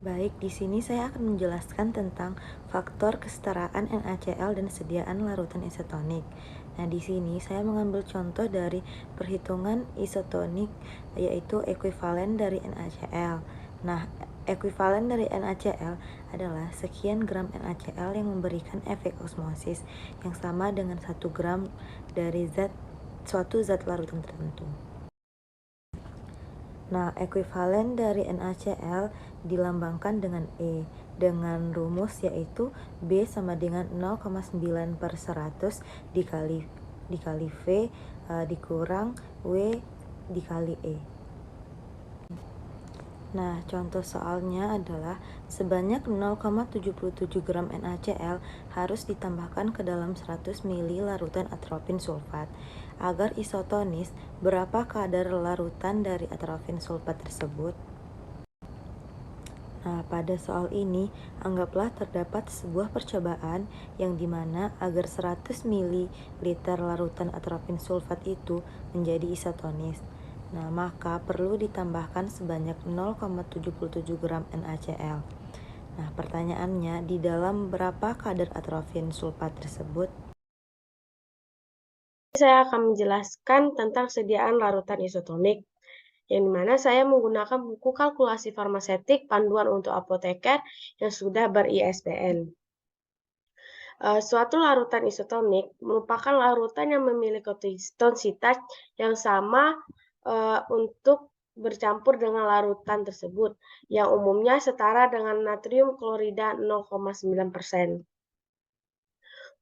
Baik, di sini saya akan menjelaskan tentang faktor kesetaraan NaCl dan sediaan larutan isotonik. Nah, di sini saya mengambil contoh dari perhitungan isotonik, yaitu ekuivalen dari NaCl. Nah, ekuivalen dari NaCl adalah sekian gram NaCl yang memberikan efek osmosis yang sama dengan 1 gram dari suatu zat larutan tertentu. Nah, ekuivalen dari NaCl dilambangkan dengan E dengan rumus yaitu B sama dengan 0,9/100 dikali V dikurang W dikali E. Nah, contoh soalnya adalah sebanyak 0,77 gram NaCl harus ditambahkan ke dalam 100 ml larutan atropin sulfat. Agar isotonis, berapa kadar larutan dari atropin sulfat tersebut? Nah, pada soal ini, anggaplah terdapat sebuah percobaan yang dimana agar 100 ml larutan atropin sulfat itu menjadi isotonis. Nah, maka perlu ditambahkan sebanyak 0,77 gram NaCl. Nah, pertanyaannya, di dalam berapa kadar atropin sulfat tersebut? Saya akan menjelaskan tentang sediaan larutan isotonik, yang dimana saya menggunakan buku kalkulasi farmasetik panduan untuk apoteker yang sudah ber-ISBN. Suatu larutan isotonik merupakan larutan yang memiliki intensitas yang sama untuk bercampur dengan larutan tersebut, yang umumnya setara dengan natrium klorida 0,9%.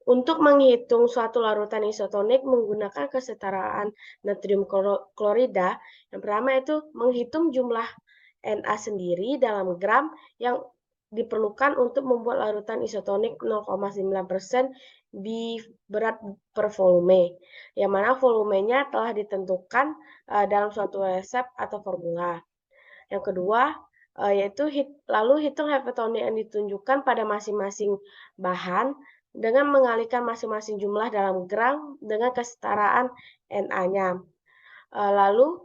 Untuk menghitung suatu larutan isotonik menggunakan kesetaraan natrium klorida, yang pertama itu menghitung jumlah Na sendiri dalam gram yang diperlukan untuk membuat larutan isotonik 0,9% berat per volume, yang mana volumenya telah ditentukan dalam suatu resep atau formula. Yang kedua, yaitu lalu hitung hypertonik yang ditunjukkan pada masing-masing bahan dengan mengalihkan masing-masing jumlah dalam gram dengan kesetaraan Na-nya. Lalu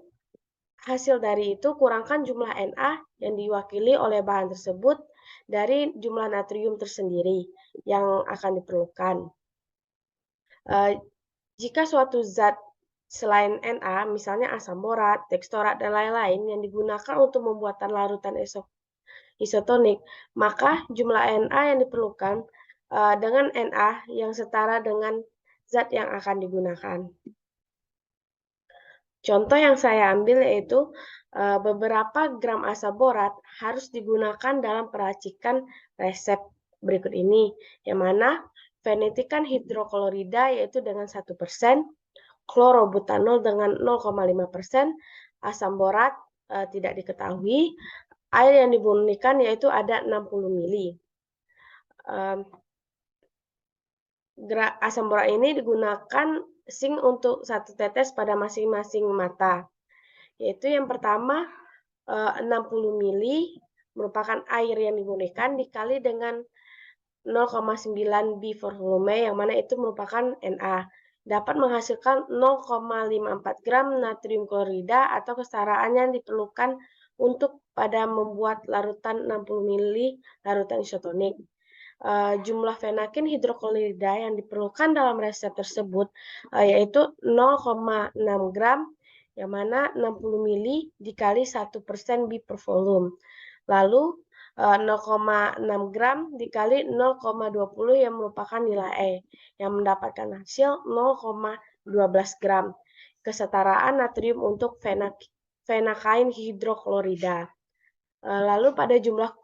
hasil dari itu kurangkan jumlah Na yang diwakili oleh bahan tersebut dari jumlah natrium tersendiri yang akan diperlukan. Jika suatu zat selain Na, misalnya asam borat, dekstorat, dan lain-lain yang digunakan untuk pembuatan larutan isotonik, maka jumlah Na yang diperlukan dengan Na yang setara dengan zat yang akan digunakan. Contoh yang saya ambil yaitu beberapa gram asam borat harus digunakan dalam peracikan resep berikut ini, yang mana fenetikan hidroklorida yaitu dengan 1%, klorobutanol dengan 0,5%, asam borat tidak diketahui, air yang dimurnikan yaitu ada 60 ml. Asam borat ini digunakan zinc untuk 1 tetes pada masing-masing mata. Yaitu yang pertama 60 ml merupakan air yang dimurnikan dikali dengan 0,9 B per volume, yang mana itu merupakan Na, dapat menghasilkan 0,54 gram natrium klorida atau kesetaraan yang diperlukan untuk pada membuat larutan 60 ml larutan isotonik. Jumlah fenakin hidroklorida yang diperlukan dalam resep tersebut yaitu 0,6 gram, yang mana 60 ml dikali 1% B per volume. Lalu 0,6 gram dikali 0,20 yang merupakan nilai E, yang mendapatkan hasil 0,12 gram. Kesetaraan natrium untuk fenakain hidroklorida. Lalu pada jumlah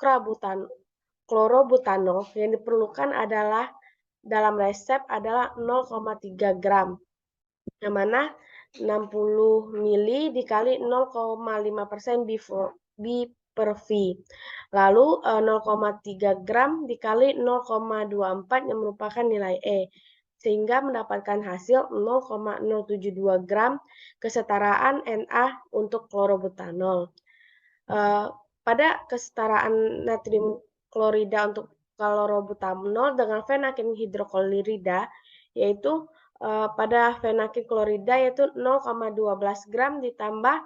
klorobutanol yang diperlukan adalah dalam resep adalah 0,3 gram, yang mana 60 ml dikali 0,5% B per V. Lalu 0,3 gram dikali 0,24 yang merupakan nilai E, sehingga mendapatkan hasil 0,072 gram kesetaraan Na untuk klorobutanol. Pada kesetaraan natrium klorida untuk klorobutanol dengan fenakin hidroklorida, yaitu pada fenakin klorida yaitu 0,12 gram ditambah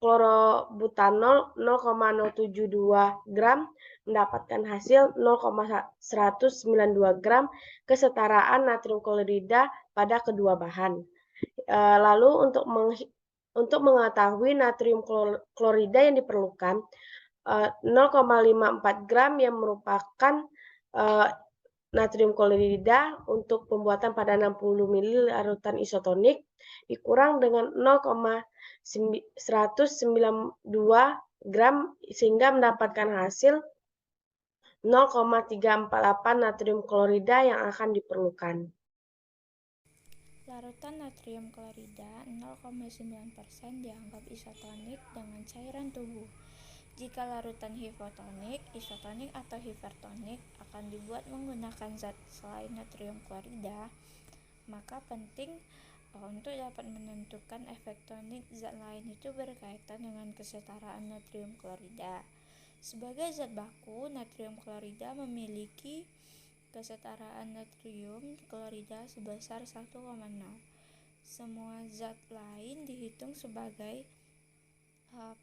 klorobutanol 0,072 gram mendapatkan hasil 0,192 gram kesetaraan natrium klorida pada kedua bahan. Lalu untuk mengetahui natrium klorida yang diperlukan, 0,54 gram yang merupakan natrium klorida untuk pembuatan pada 60 ml larutan isotonik dikurang dengan 0,192 gram sehingga mendapatkan hasil 0,348 natrium klorida yang akan diperlukan. Larutan natrium klorida 0,9% dianggap isotonik dengan cairan tubuh. Jika larutan hipotonik, isotonik atau hipertonik akan dibuat menggunakan zat selain natrium klorida, maka penting untuk dapat menentukan efek tonik zat lain itu berkaitan dengan kesetaraan natrium klorida. Sebagai zat baku, natrium klorida memiliki kesetaraan natrium klorida sebesar 1,0. Semua zat lain dihitung sebagai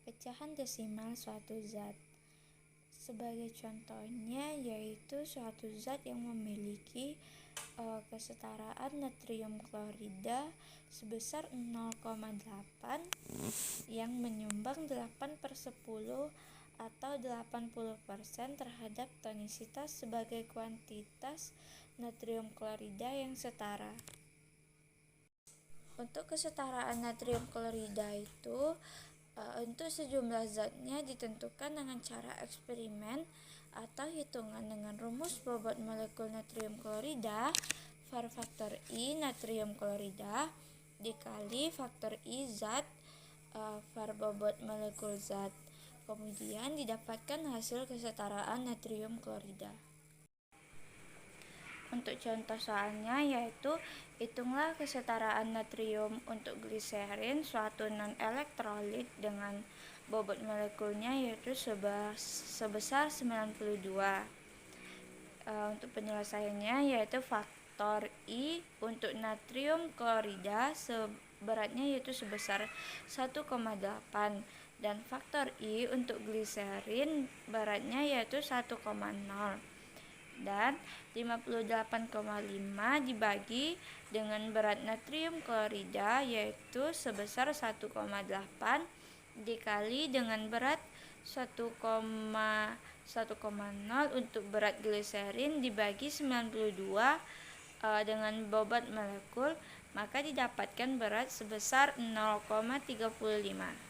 pecahan desimal suatu zat. Sebagai contohnya yaitu suatu zat yang memiliki kesetaraan natrium klorida sebesar 0,8 yang menyumbang 8/10 atau 80% terhadap tonisitas sebagai kuantitas natrium klorida yang setara. Untuk kesetaraan natrium klorida itu untuk sejumlah zatnya ditentukan dengan cara eksperimen atau hitungan dengan rumus bobot molekul natrium klorida var faktor I natrium klorida dikali faktor I zat var bobot molekul zat. Kemudian didapatkan hasil kesetaraan natrium klorida. Untuk contoh soalnya yaitu hitunglah kesetaraan natrium untuk gliserin suatu non-elektrolit dengan bobot molekulnya yaitu sebesar 92. Untuk penyelesaiannya yaitu faktor I untuk natrium klorida beratnya yaitu sebesar 1,8 dan faktor I untuk gliserin beratnya yaitu 1,0 dan 58,5 dibagi dengan berat natrium klorida yaitu sebesar 1,8 dikali dengan berat 1,0 untuk berat gliserin dibagi 92 dengan bobot molekul, maka didapatkan berat sebesar 0,35.